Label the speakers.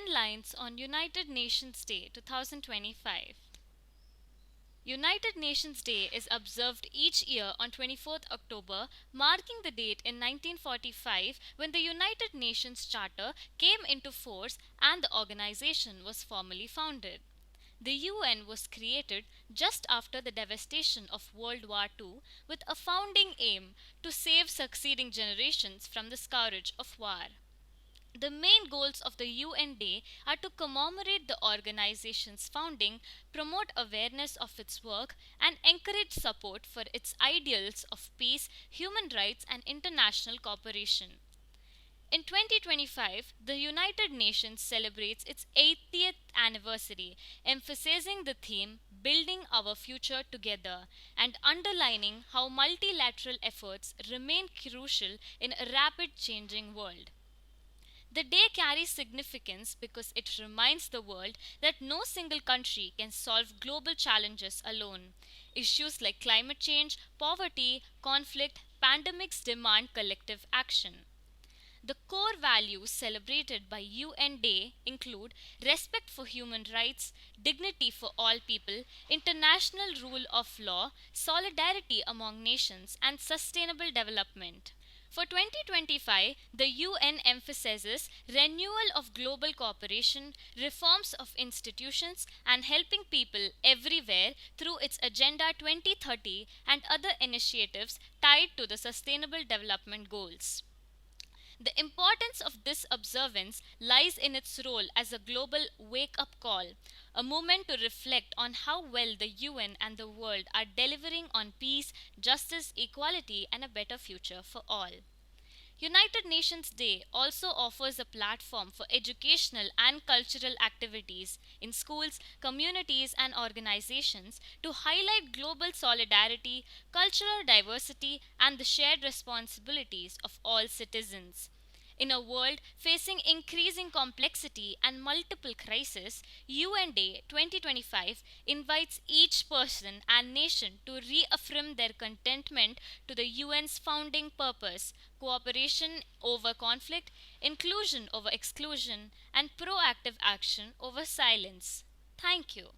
Speaker 1: 10 lines on United Nations Day 2025. United Nations Day is observed each year on 24th October, marking the date in 1945 when the United Nations Charter came into force and the organization was formally founded. The UN was created just after the devastation of World War II with a founding aim to save succeeding generations from the scourge of war. The main goals of the UNDay are to commemorate the organization's founding, promote awareness of its work, and encourage support for its ideals of peace, human rights, and international cooperation. In 2025, the United Nations celebrates its 80th anniversary, emphasizing the theme Building Our Future Together and underlining how multilateral efforts remain crucial in a rapid changing world. The day carries significance because it reminds the world that no single country can solve global challenges alone. Issues like climate change, poverty, conflict, pandemics demand collective action. The core values celebrated by UNDay include respect for human rights, dignity for all people, international rule of law, solidarity among nations, and sustainable development. For 2025, the UN emphasizes renewal of global cooperation, reforms of institutions, and helping people everywhere through its Agenda 2030 and other initiatives tied to the Sustainable Development Goals. The importance of this observance lies in its role as a global wake up call, a moment to reflect on how well the UN and the world are delivering on peace, justice, equality, and a better future for all. United Nations Day also offers a platform for educational and cultural activities in schools, communities, and organizations to highlight global solidarity, cultural diversity, and the shared responsibilities of all citizens. In a world facing increasing complexity and multiple crises, UNDay 2025 invites each person and nation to reaffirm their contentment to the UN's founding purpose: cooperation over conflict, inclusion over exclusion, and proactive action over silence. Thank you.